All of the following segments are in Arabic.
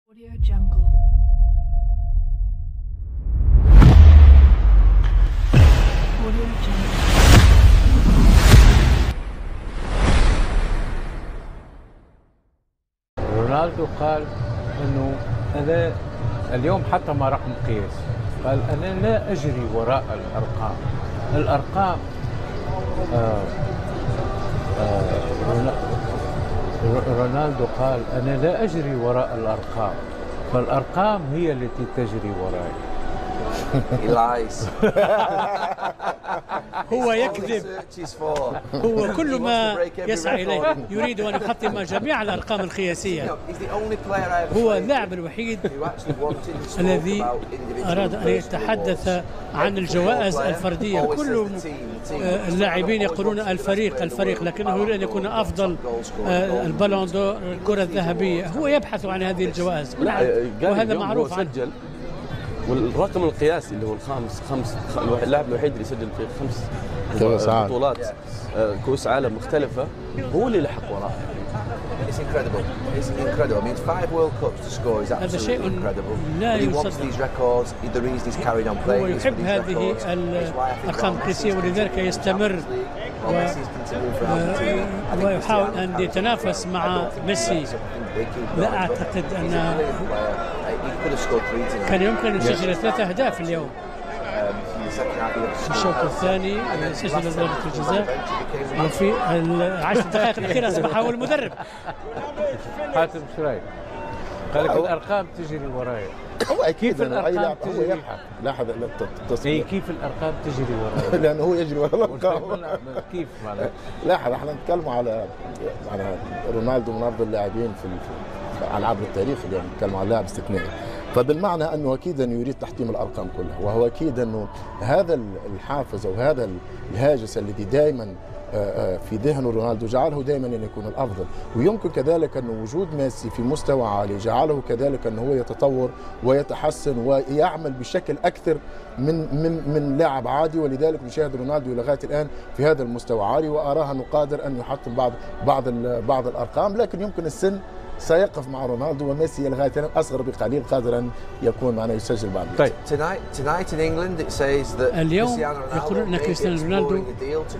Audio Jungle. Audio Jungle. رونالدو قال انه انا اليوم حتى ما رقم قياسي، قال انا لا اجري وراء الارقام. الارقام رونالدو قال انا لا اجري وراء الارقام، فالارقام هي التي تجري وراي. هو يكذب. هو كل ما يسعى إليه يريد أن يحطم جميع الأرقام القياسية. هو اللاعب الوحيد الذي أراد أن يتحدث عن الجوائز الفردية. كل اللاعبين يقولون الفريق، لكنه يريد أن يكون أفضل، البالون دور، الكرة الذهبية. هو يبحث عن هذه الجوائز وهذا معروف عنه. والرقم القياسي اللي هو خمس اللاعب الوحيد اللي سجل في 5 بطولات كؤوس عالم مختلفة هو اللي لحق وراه. هذا شيء لا يصدق. هو يحب هذه الأرقام القياسية ولذلك يستمر ويحاول أن يتنافس مع ميسي. لا أعتقد أن كان يمكن أن يسجل 3 أهداف اليوم. في الشوط الثاني سجل ضربة الجزاء، وفي 10 دقائق الأخيرة أصبح هو المدرب. حاتم ايش رايك؟ قال لك الارقام تجري وراي. هو اكيد كيف الارقام تجري؟ لاحظ التصوير كيف الارقام تجري وراي؟ لانه هو يجري ورا الارقام. كيف معناته؟ لاحظ احنا نتكلم على رونالدو من افضل اللاعبين في على عبر التاريخ. اليوم نتكلم على لاعب استثنائي، فبالمعنى انه اكيد انه يريد تحطيم الارقام كلها، وهو اكيد انه هذا الحافز او هذا الهاجس الذي دائما في ذهن رونالدو جعله دائما ان يكون الافضل، ويمكن كذلك انه وجود ميسي في مستوى عالي جعله كذلك انه هو يتطور ويتحسن ويعمل بشكل اكثر من لاعب عادي، ولذلك نشاهد رونالدو لغايه الان في هذا المستوى عالي، واراه انه قادر ان يحطم بعض الارقام، لكن يمكن السن سيقف مع رونالدو، وميسي لغايه الان اصغر بقليل قادر ان يكون معنا يسجل بعد. طيب اليوم يقولون ان كريستيانو رونالدو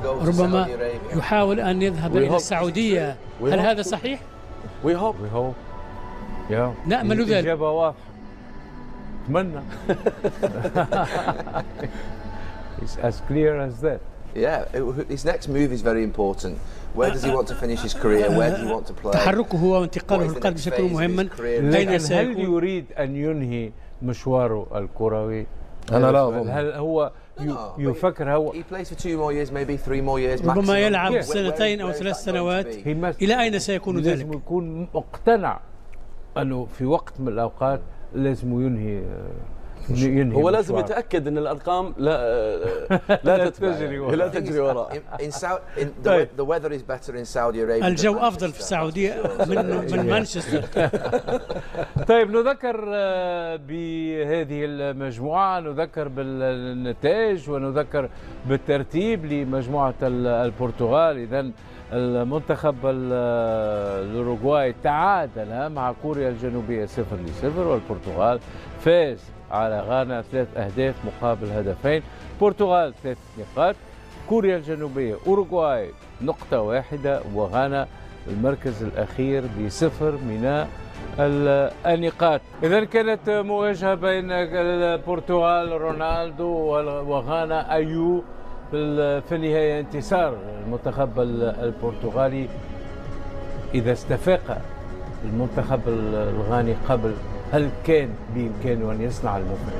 ربما يحاول ان يذهب الى السعوديه. هل هذا صحيح؟ We hope. نأمل ذلك. الإجابة واضحة. أتمنى. It's as clear as that. Yeah, his next move is very important. Where does he want to finish his career? Where does he want to play? تحركه وانتقاله للقلب بشكل مهم. أين سيكون؟ هل يريد أن ينهي مشواره الكروي؟ أنا لا أظن. هل هو يفكر هو he plays for 2 more years, maybe 3 more years. ربما يلعب 2 أو 3 سنوات. إلى أين سيكون ذلك؟ لازم يكون مقتنع أنه في وقت من الأوقات لازم ينهي هو لازم يتأكد أن الأرقام لا تجري وراء. The weather is better in Saudi Arabia. الجو أفضل في السعودية من مانشستر. طيب نذكر بهذه المجموعة، نذكر بالنتائج ونذكر بالترتيب لمجموعة البرتغال. إذن المنتخب الأوروغواي تعادل مع كوريا الجنوبية 0-0، والبرتغال فاز على غانا 3 أهداف مقابل هدفين. البرتغال 3 نقاط، كوريا الجنوبية أوروغواي 1 نقطة، وغانا المركز الأخير ب0 من النقاط. إذن كانت مواجهة بين البرتغال رونالدو وغانا أيو، في النهاية انتصار المنتخب البرتغالي. إذا استفاق المنتخب الغاني قبل، هل كان بإمكانه أن يصنع المفاجأة؟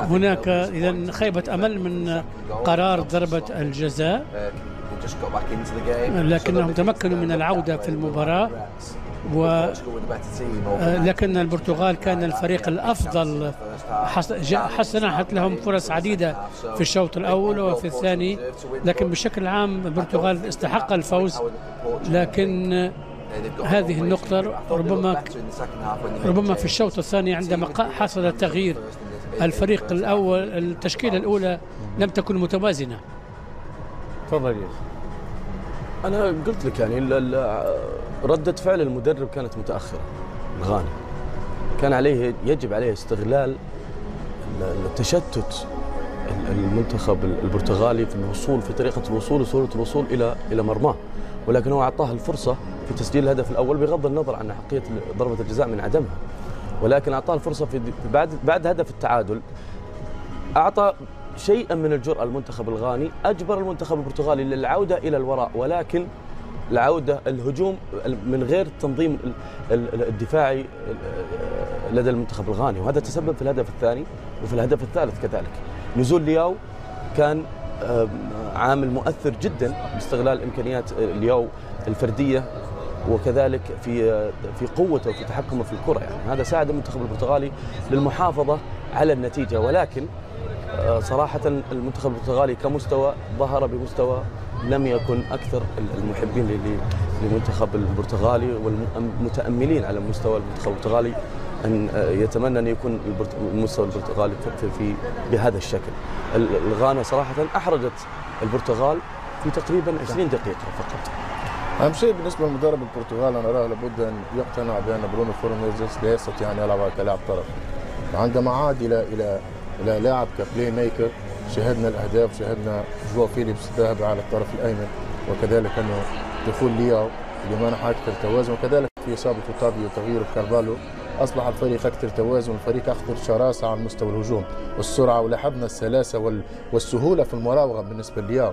هناك إذا خيبة أمل من قرار ضربة الجزاء، لكنهم تمكنوا من العودة في المباراة، لكن البرتغال كان الفريق الأفضل، حسنت لهم فرص عديدة في الشوط الأول وفي الثاني، لكن بشكل عام البرتغال استحق الفوز. لكن هذه النقطة ربما في الشوط الثاني عندما حصل التغيير، الفريق الأول، التشكيلة الأولى لم تكن متوازنة. تفضل ياسر. انا قلت لك يعني ردة فعل المدرب كانت متاخره. الغاني كان عليه، يجب عليه استغلال التشتت المنتخب البرتغالي في الوصول، في طريقه الوصول وسهوله الوصول الى مرماه، ولكن هو اعطاه الفرصه في تسجيل الهدف الاول بغض النظر عن حقيه ضربه الجزاء من عدمها، ولكن اعطاه الفرصه في بعد هدف التعادل، اعطى شيئا من الجرأة المنتخب الغاني، اجبر المنتخب البرتغالي للعوده الى الوراء، ولكن العوده الهجوم من غير التنظيم الدفاعي لدى المنتخب الغاني، وهذا تسبب في الهدف الثاني وفي الهدف الثالث كذلك. نزول لياو كان عامل مؤثر جدا باستغلال امكانيات لياو الفرديه وكذلك في قوته وفي تحكمه في الكره، يعني هذا ساعد المنتخب البرتغالي للمحافظه على النتيجه، ولكن صراحه المنتخب البرتغالي كمستوى ظهر بمستوى لم يكن اكثر المحبين للمنتخب البرتغالي والمتاملين على مستوى المنتخب البرتغالي ان يتمنى ان يكون المستوى البرتغالي بهذا الشكل. الغانا صراحه احرجت البرتغال في تقريبا 20 دقيقه فقط. اهم شيء بالنسبه للمدرب البرتغالي انا اراه لابد ان يقتنع بان برونو فرنانديز لا يستطيع ان يلعب كلاعب طرف. عندما عاد الى لاعب كبلاي ميكر شاهدنا الاهداف، شاهدنا جواو فيليبس ذهب على الطرف الايمن، وكذلك انه دخول لياو اللي منح اكثر توازن، وكذلك في اصابه اوتافيو وتغيير كارفالو اصبح الفريق اكثر توازن، الفريق اكثر شراسه على مستوى الهجوم والسرعه، ولاحظنا السلاسه والسهوله في المراوغه بالنسبه للياو.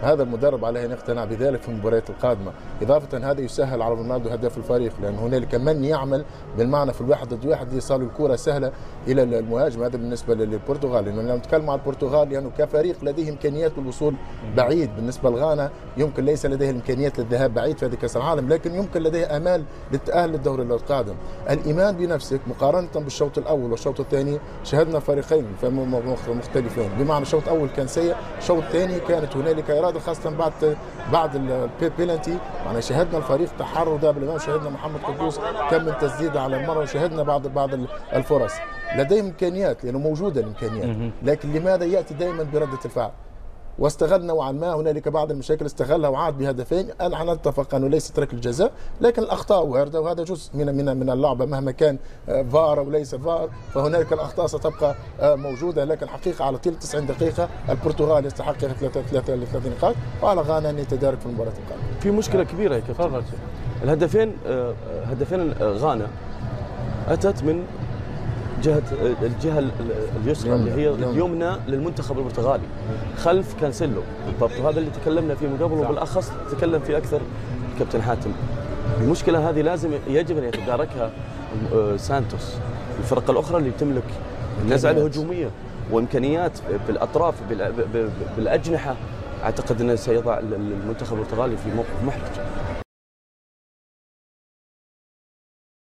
هذا المدرب عليه ان يقتنع بذلك في المباريات القادمه، اضافه هذا يسهل على رونالدو هداف الفريق، لان هنالك من يعمل بالمعنى في الواحد ضد واحد ايصال الكره سهله الى المهاجم. هذا بالنسبه للبرتغال، لانه لما نتكلم عن البرتغال لانه يعني كفريق لديه امكانيات الوصول بعيد، بالنسبه لغانا يمكن ليس لديه الامكانيات للذهاب بعيد في هذه كاس العالم، لكن يمكن لديه امال للتاهل للدور القادم. الايمان بنفسك مقارنه بالشوط الاول والشوط الثاني شاهدنا فريقين مختلفين، بمعنى الشوط الاول كان سيء، الشوط الثاني كانت هنالك اراده خاصه بعد البيلنتي، يعني شاهدنا الفريق تحرر ذهب الامام، شاهدنا محمد قدوس كم من تسديده على المرمى، وشاهدنا بعض الفرص. لديهم امكانيات لانه موجوده الامكانيات، لكن لماذا ياتي دائما برده الفعل؟ واستغل نوعا ما هنالك بعض المشاكل استغلها وعاد بهدفين. انا نتفق انه ليست ركله جزاء، لكن الاخطاء وارده، وهذا جزء من اللعبه مهما كان فار او ليس فار، فهنالك الاخطاء ستبقى موجوده، لكن الحقيقه على طيله 90 دقيقه البرتغال يستحق 3 نقاط، وعلى غانا ان يتدارك في المباراه القادمه. في مشكله كبيره يا كابتن. الهدفين غانا اتت من الجهه اليسرى اللي هي اليمنى للمنتخب البرتغالي خلف كانسيلو بالضبط، وهذا اللي تكلمنا فيه من قبل، وبالاخص تكلم فيه اكثر الكابتن حاتم. المشكله هذه يجب ان يتداركها سانتوس، الفرق الاخرى اللي تملك النزعه الهجوميه وامكانيات بالاطراف بالاجنحه، اعتقد انه سيضع المنتخب البرتغالي في موقف محرج.